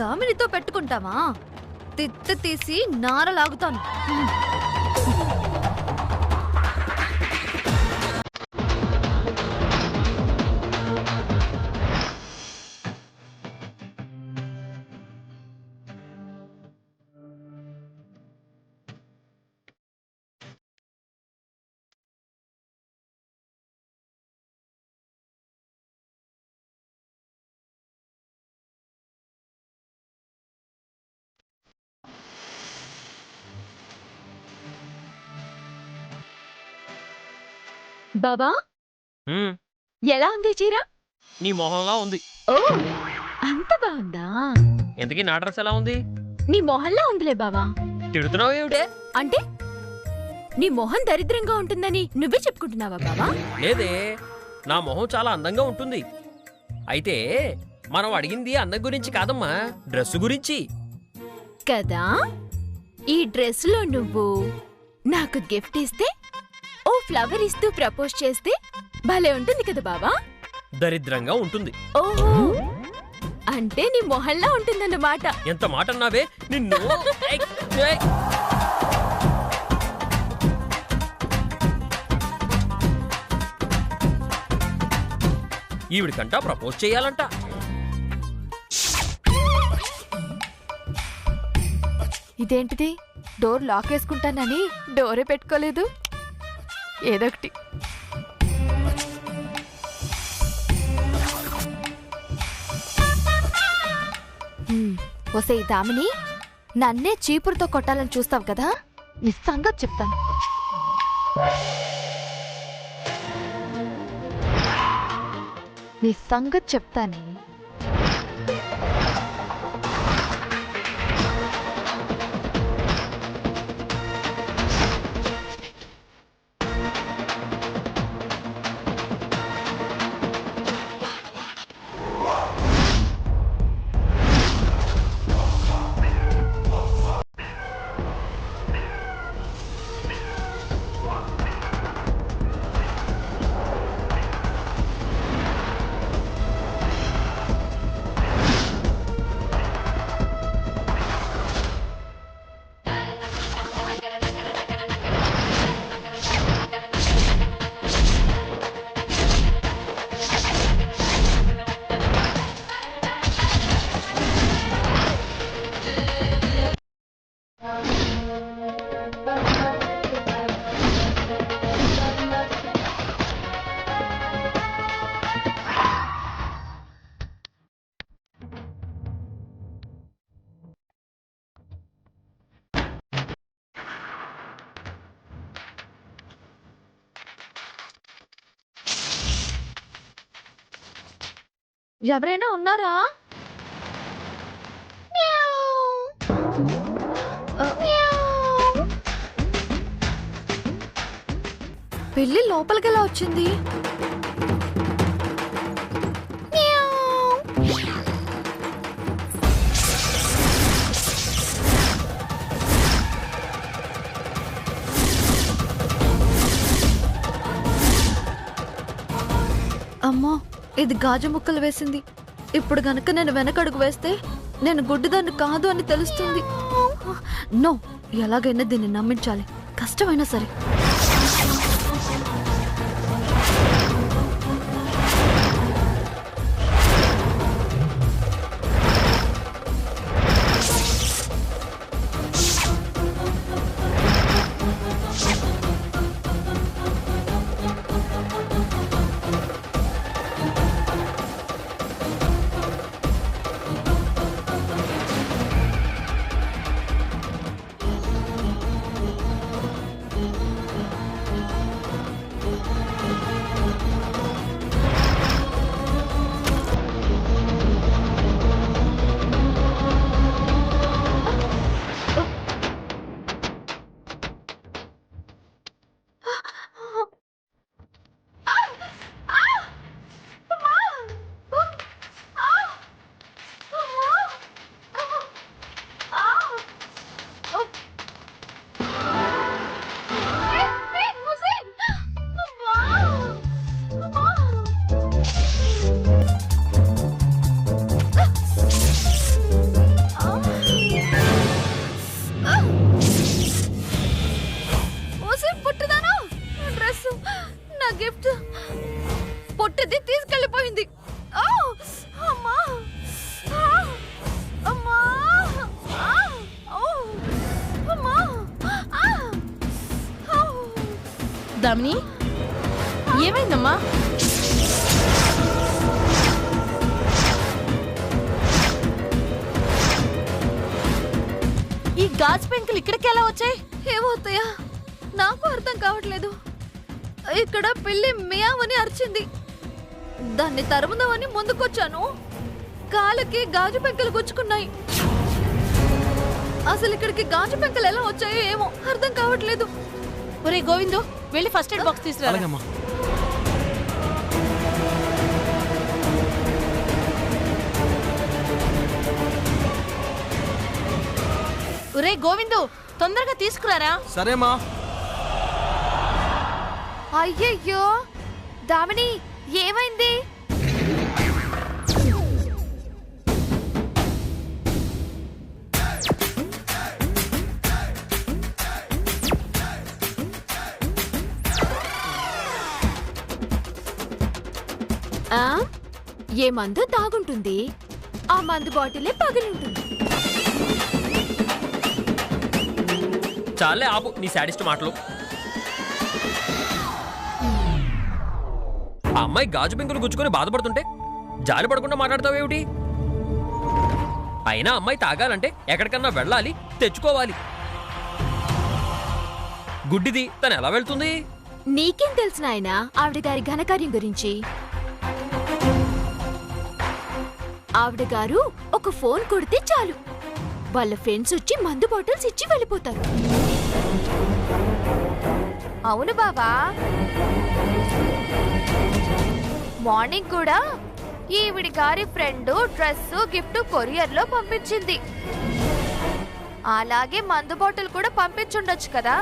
దామినితో పెట్టుకుంటావా? తిత్తి తీసి నారలాగుతాను. బాబా, ఎలా ఉంది చీర? నీ మొహంలా ఉంది. ఓ, అంత బాగుందా? ఎందుకీ నా డ్రెస్ ఎలా ఉంది? నీ మొహంలా ఉందిలే బావా. తిడుతున్నావు ఏమిటే? అంటే నీ మొహం దరిద్రంగా ఉంటుందని నువ్వే చెప్పుకుంటున్నావా బావా? లేదే, నా మొహం చాలా అందంగా ఉంటుంది. అయితే మనం అడిగింది అందం గురించి కాదమ్మా, డ్రెస్ గురించి కదా. ఈ డ్రెస్ లో నువ్వు నాకు గిఫ్ట్ ఇస్తే, ఓ ఫ్లవర్ ఇస్తూ ప్రపోజ్ చేస్తే భలే ఉంటుంది కదా బావా. దరిద్రంగా ఉంటుంది. ఓహో, అంటే నీ మొహల్లా ఉంటుందన్నమాట. ఎంత మాట అన్నావే నిన్ను! ఏయ్, ఏయ్. ఈవిడికంటా ప్రపోజ్ చేయాలంట. ఇదేంటిది, డోర్ లాక్ వేసుకుంటానని డోరే పెట్టుకోలేదు. ఏదొకటి. ఒసే దామిని, నన్నే చీపురుతో కొట్టాలని చూస్తావు కదా, నీ సంగతి చెప్తాను. నీ సంగతి చెప్తానే. ఎవరైనా ఉన్నారా? పిల్లి లోపలికెలా వచ్చింది? అమ్మో, ఇది గాజు ముక్కలు వేసింది. ఇప్పుడు గనక నేను వెనకడుగు వేస్తే నేను గుడ్డిదాన్ని కాదు అని తెలుస్తుంది. నో, ఎలాగైనా దీన్ని నమ్మించాలి, కష్టమైనా సరే. గిఫ్ట్ పొట్టిది తీసుకెళ్ళిపోయింది. ఆ! అమ్మా! ఆ! అమ్మా! ఆ! ఓ! అమ్మా! ఆ! ఔ! దామిని ఏమైందమ్మా? ఈ గాజు పెంకులు ఇక్కడికి ఎలా వచ్చాయి? ఏమవుతాయా నాకు అర్థం కావట్లేదు. ఇక్కడ పిల్లి మియావని అరిచింది. దాన్ని తరుముదామని ముందుకొచ్చాను. కాలుకి గాజు పెంకలు గుచ్చుకున్నాయి. అసలు ఇక్కడికి గాజు పెంకలు ఎలా వచ్చాయో ఏమో అర్థం కావట్లేదు. ఒరే గోవిందు, వెళ్ళి ఫస్ట్ ఎయిడ్ బాక్స్ తీసుకురా. ఒరే గోవిందు, తొందరగా తీసుకురారా. సరేమా. అయ్యయ్యో దామిని ఏమైంది? ఆ? ఏ మందు తాగుంటుంది, ఆ మందు బాటిలే పగిలింటుంది. చాలే ఆపు నీ శాడిస్ట్ మాటలు. ఆ అమ్మాయి గాజు పెంకులు గుచ్చుకొని బాధపడుతుంటే జాలి పడకుండా మాట్లాడతావేమిటి? అయినా అమ్మాయి తాగాలంటే ఎక్కడికన్నా వెళ్ళాలి, తెచ్చుకోవాలి. గుడ్డిది తను ఎలా వెళ్తుంది? నీకేం తెలుసు నాయనా ఆవిడ గారి ఘనకార్యం గురించి? ఆవిడ గారు ఒక ఫోన్ కొడితే చాలు, వాళ్ళ ఫ్రెండ్స్ వచ్చి మందు బాటిల్స్ ఇచ్చి వెళ్ళిపోతారు. అవును బాబా, మార్నింగ్ కూడా ఈవిడి గారి ఫ్రెండ్ డ్రెస్ గిఫ్ట్ కొరియర్ లో పంపించింది. అలాగే మందు బాటిల్ కూడా పంపించుండొచ్చు కదా.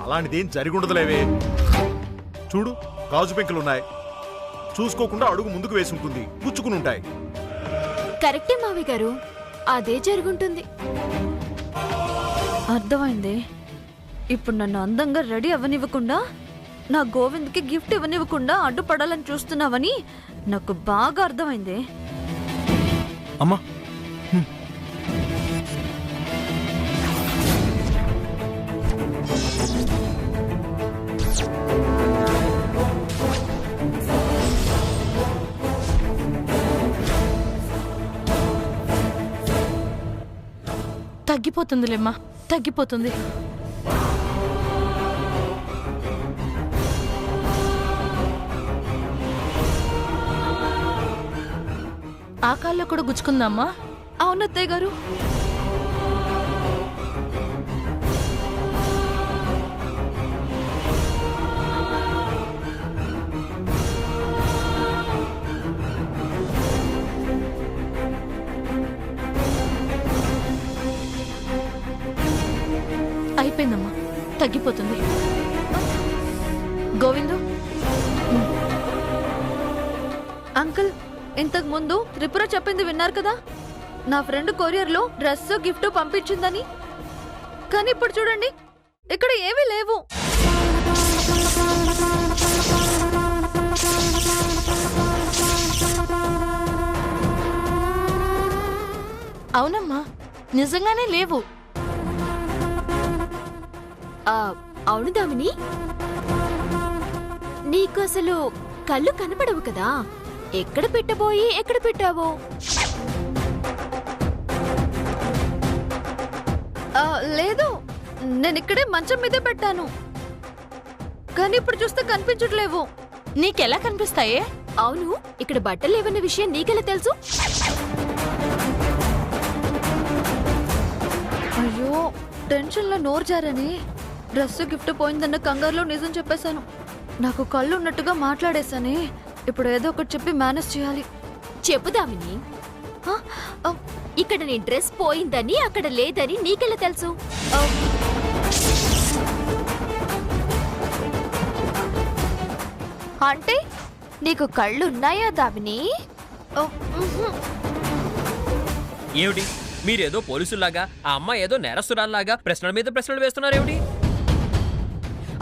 అలాంటిదేం జరిగి ఉండదులేవే. చూడు, గాజు పెంకులున్నాయి. చూసుకోకుండా అడుగు ముందుకు వేసి ఉంటుంది, గుచ్చుకుని ఉంటాయి. కరెక్టే మావి గారు, అదే జరుగుంటుంది. అర్థమైంది. ఇప్పుడు నన్ను అందంగా రెడీ అవ్వనివ్వకుండా, నా గోవింద్కి గిఫ్ట్ ఇవ్వనివ్వకుండా అడ్డుపడాలని చూస్తున్నావని నాకు బాగా అర్థమైంది. అమ్మా, తగ్గిపోతుందిలేమ్మా, తగ్గిపోతుంది. ఆ కాల్లో కూడా గుచ్చుకుందామా? అవునత్తయ్య గారు. అయిపోయిందమ్మా, తగ్గిపోతుంది. గోవిందు, అంకుల్, ఇంతకు ముందు త్రిపుర చెప్పింది విన్నారు కదా, నా ఫ్రెండ్ కొరియర్ లో డ్రెస్ గిఫ్ట్ పంపించిందని. కానీ ఇప్పుడు చూడండి, ఇక్కడ ఏమీ లేవు. అవునమ్మా, నిజంగానే లేవు. అవును దామిని, నీకు అసలు కళ్ళు కనపడవు కదా, ఎక్కడ పెట్టబోయి ఎక్కడ పెట్టావో? లేదు, నేను ఇక్కడే మంచం మీదే పెట్టాను. కానీ ఇప్పుడు చూస్తే కనిపించట్లేవు. నీకెలా కనిపిస్తాయే? అవును, ఇక్కడ బట్టలు లేవన్న విషయం నీకెలా తెలుసు? అయ్యో, టెన్షన్ లో నోరు జారని డ్రెస్ గిఫ్ట్ పోయిందన్న కంగారులో నిజం చెప్పేశాను. నాకు కళ్ళు ఉన్నట్టుగా మాట్లాడేశానే. ఇప్పుడు ఏదో ఒకటి చెప్పి మేనేజ్ చేయాలి. చెప్పు దామిని, ఇక్కడ నీ డ్రెస్ పోయిందని అక్కడ లేదని నీకెలా తెలుసు? అంటే నీకు కళ్ళున్నాయా దామిని? ఏమిటి మీరేదో పోలీసుల్లాగా, ఆ అమ్మాయి ఏదో నేరస్తురాల్లాగా ప్రశ్నల మీద ప్రశ్నలు వేస్తున్నారేమిటి?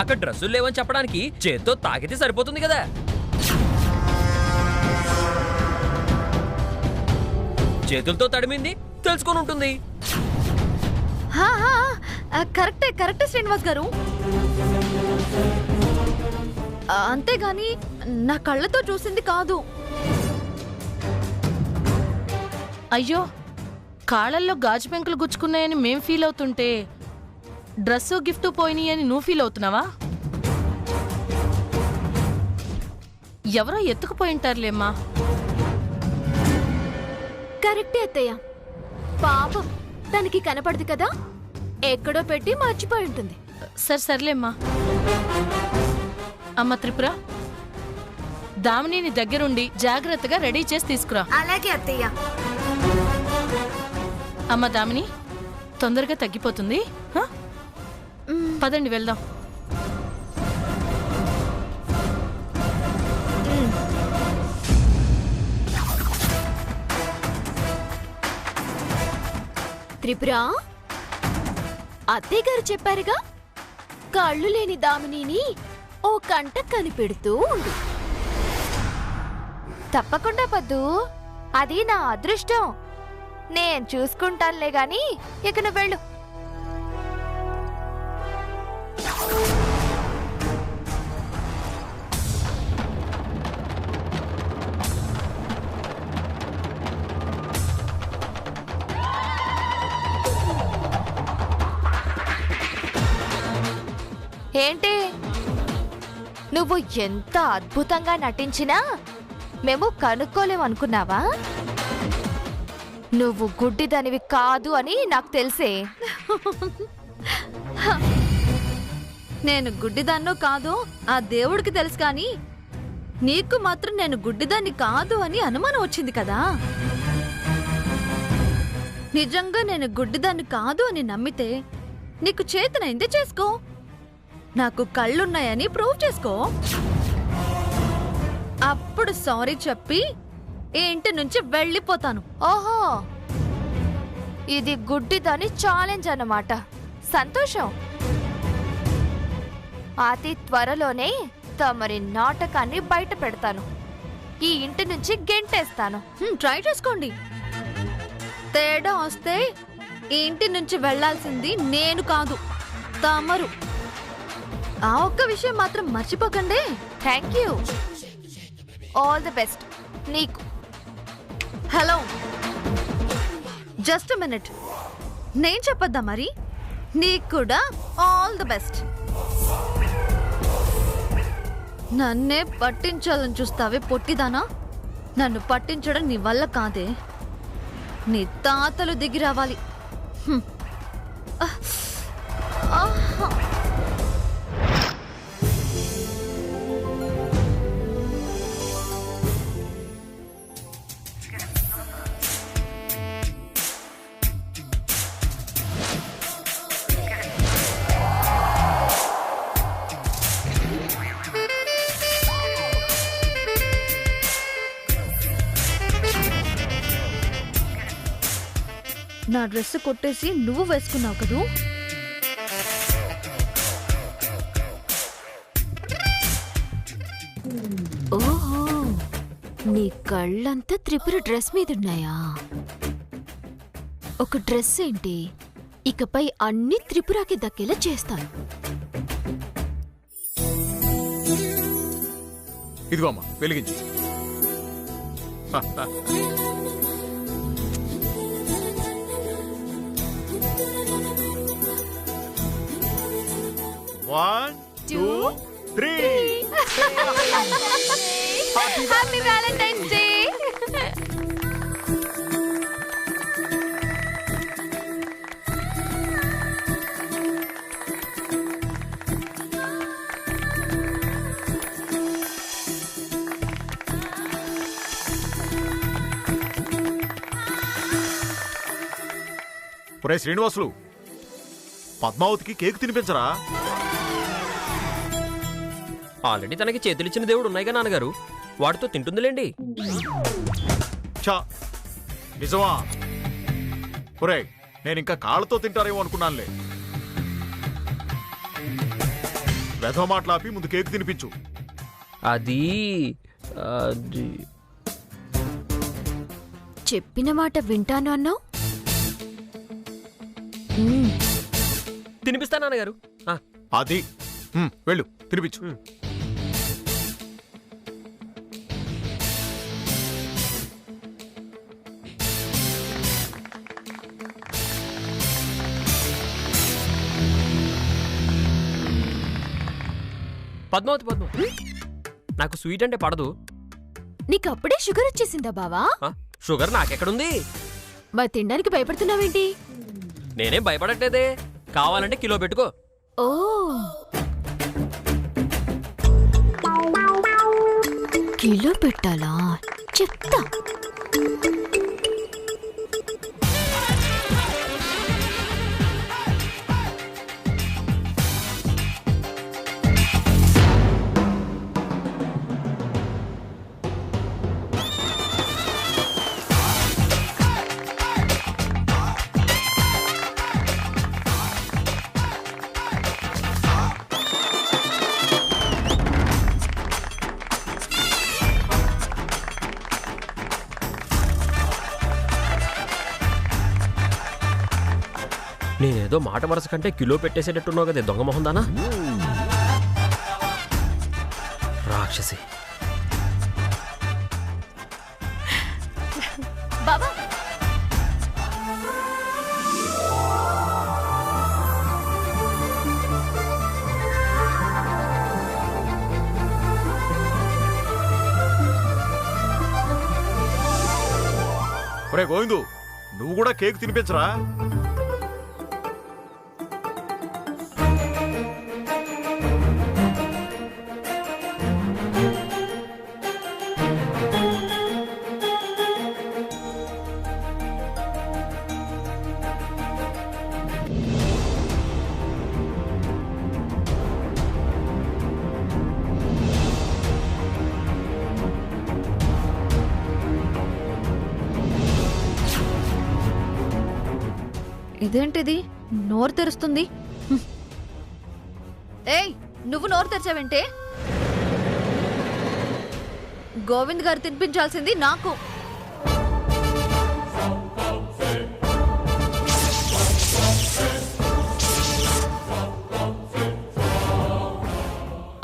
అక్కడ డ్రెస్సులు లేవని చెప్పడానికి చేత్తో తాకితే సరిపోతుంది కదా. చేతులతో తడిమింది తెలుసుకొని ఉంటుంది. కరెక్టే కరెక్టే శ్రీనివాస్ గారు. అంతేగాని నా కళ్ళతో చూసింది కాదు. అయ్యో, కాళ్ళల్లో గాజు పెంకులు గుచ్చుకున్నాయని మేం ఫీల్ అవుతుంటే డ్రెస్సు గిఫ్ట్ పోయినాయి అని నువ్వు ఫీల్ అవుతున్నావా? ఎవరో ఎత్తుకుపోయింటారులేమ్మా. కరెక్టే అత్తయ్య. పాపం తనకి కనపడదు కదా, ఎక్కడో పెట్టి మర్చిపోయి ఉంటుంది. సర్లేమ్మా. అమ్మ త్రిపుర, దామిని దగ్గరుండి జాగ్రత్తగా రెడీ చేసి తీసుకురా. అలాగే అత్తయ్య. అమ్మ దామిని, తొందరగా తగ్గిపోతుంది. పదండి వెళ్దాం. త్రిపుర, అత్తయ్య గారు చెప్పారుగా, కళ్ళు లేని దామినిని ఓ కంట కనిపెడుతూ ఉండు. తప్పకుండా పద్దు, అది నా అదృష్టం. నేను చూసుకుంటానులే గాని ఇక నువ్వు వెళ్ళు. ఏంటి, నువ్వు ఎంత అద్భుతంగా నటించినా మేము కనుక్కోలేమనుకున్నావా? నువ్వు గుడ్డిదనివి కాదు అని నాకు తెలిసే. నేను గుడ్డిదాన్నో కాదో ఆ దేవుడికి తెలుసు, కానీ నీకు మాత్రం నేను గుడ్డిదాన్ని కాదు అని అనుమానం వచ్చింది కదా. నిజంగా నేను గుడ్డిదాన్ని కాదు అని నమ్మితే నీకు చేతనైందే చేసుకో. నాకు కళ్ళున్నాయని ప్రూవ్ చేసుకో. అప్పుడు సారీ చెప్పి ఈ ఇంటి నుంచి వెళ్ళిపోతాను. ఓహో, ఇది గుడ్డిదని ఛాలెంజ్ అన్నమాట. సంతోషం. అతి త్వరలోనే తమరి నాటకాన్ని బయట పెడతాను. ఈ ఇంటి నుంచి గెంటేస్తాను. ట్రై చేసుకోండి. తేడా వస్తే ఈ ఇంటి నుంచి వెళ్ళాల్సింది నేను కాదు, తమరు. ఆ ఒక్క విషయం మాత్రం మర్చిపోకండి. Thank you. All the best నీకు. Hello, just minute. నేను చెప్పొద్దా మరి? నీకు కూడా ఆల్ ది బెస్ట్. నన్నే పట్టించాలని చూస్తావే పొట్టిదానా? నన్ను పట్టించడం నీ వల్ల కాదే. నీ తాతలు దిగి రావాలి. నా డ్రెస్ కొట్టేసి నువ్వు వేసుకున్నావు కదూ. ఓహో, నీ కళ్ళంతా త్రిపుర డ్రెస్ మీదున్నాయా? ఒక డ్రెస్ ఏంటి, ఇకపై అన్ని త్రిపురకి దక్కేలా చేస్తాను. ఇదిగో అమ్మా, వెలిగించు. One, two, three. Happy Valentine's day. ఒరే శ్రీనివాసులు, పద్మావతికి కేక్ తినిపించరా? ఆల్రెడీ తనకి చేతులిచ్చిన దేవుడు ఉన్నాయిగా నాన్నగారు, వాటితో తింటుందిలేండి. చా, నిజమా? ఒరే, నేను ఇంకా కాళ్ళతో తింటారేమో అనుకున్నానులే. వెధవ మాట్లాపి ముందు కేక్ తినిపించు. అది అది చెప్పిన మాట వింటాను అన్నావు. తినిపిస్తా నాన్నగారు. అది వెళ్ళు తినిపించు. పద్మావతి నాకు స్వీట్ అంటే పడదు. నీకు అప్పుడే షుగర్ వచ్చేసిందా బావా? షుగర్ నాకెక్కడుంది? మరి తినడానికి భయపడుతున్నావేంటి? నేనేం భయపడట్లేదే. కావాలంటే కిలో పెట్టుకో. ఓ కిలో పెట్టాలా? చెప్తా. నేనేదో మాట వరుస కంటే కిలో పెట్టేసేటట్టున్నావు కదే దొంగ మొహం దానా. రాక్షసి. బావా ఒరే గోవిందు, నువ్వు కూడా కేక్ తినిపించరా? ఇదేంటిది నోరు తెరుస్తుంది? ఏయ్, నువ్వు నోరు తెరిచావంటే? గోవింద్ గారు తినిపించాల్సింది నాకు.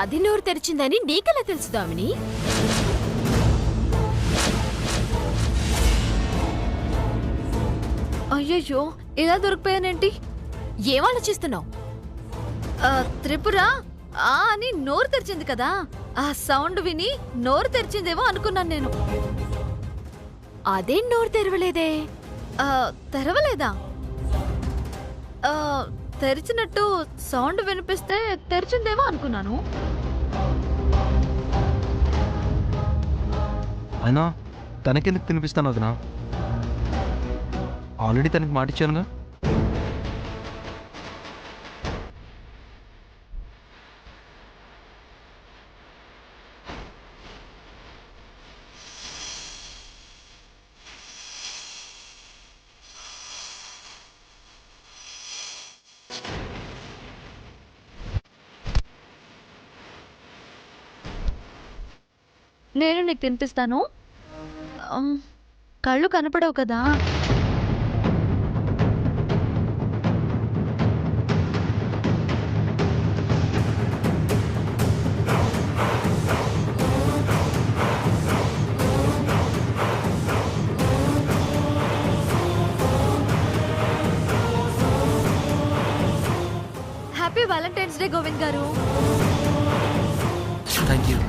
అది నోరు తెరిచిందని నీకెలా తెలుసు దామిని? అయ్యయ్యో, ఇలా దొరికిపోయానేంటి? ఏం ఆలోచిస్తున్నావు? త్రిపుర అని నోరు తెరిచింది కదా, ఆ సౌండ్ విని నోరు తెరిచిందేమో అనుకున్నాను నేను. అదేం నోరు తెరవలేదే. తెరవలేదా? తెరిచినట్టు సౌండ్ వినిపిస్తే తెరిచిందేమో అనుకున్నాను. అయినా తనకెందుకు తినిపిస్తాను వదినా? ఆల్రెడీ తనకి మాటిచ్చానుగా. నేను నీకు తినిపిస్తాను. కళ్ళు కనపడవు కదా. హ్యాపీ వాలంటైన్స్ డే గోవింద్ గారు. Thank you.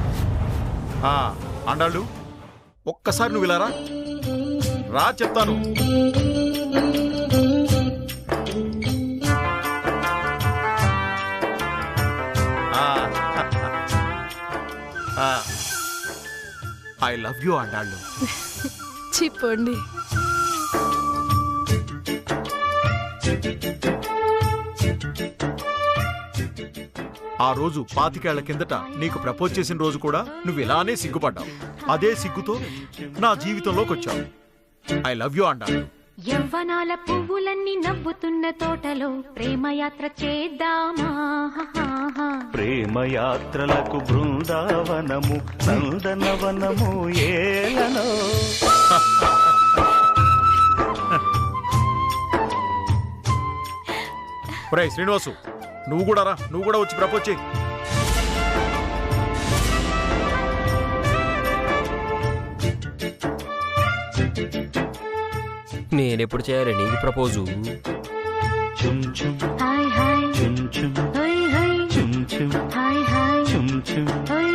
అండాళ్ళు, ఒక్కసారి నువ్వు ఇలా రా చెప్తాను. ఐ లవ్ యూ అండాళ్ళు. చెప్పండి. ఆ రోజు 25 ఏళ్ల కిందట నీకు ప్రపోజ్ చేసిన రోజు కూడా నువ్వు ఇలానే సిగ్గుపడ్డావు. అదే సిగ్గుతో నా జీవితంలోకి వచ్చావు. ఐ లవ్ యూ అండాళ్ళు. యవ్వనాల పువ్వులన్నీ నవ్వుతున్న తోటలో ప్రేమయాత్ర చేద్దామా ప్రేమయాత్రలకు బృందావనము నందనవనము ఏలనో. ఒరేయ్ శ్రీనివాసు, నువ్వు కూడా రా, నువ్వు కూడా వచ్చి ప్రపోజ్ చేయి. నేనెప్పుడు చేయాలి నీకు ప్రపోజు? చుమ్ చుమ్ హాయ్ హాయ్ చుమ్ చుమ్ హై హై చుమ్ చుమ్ హాయ్ హాయ్ చుమ్ చుమ్ హై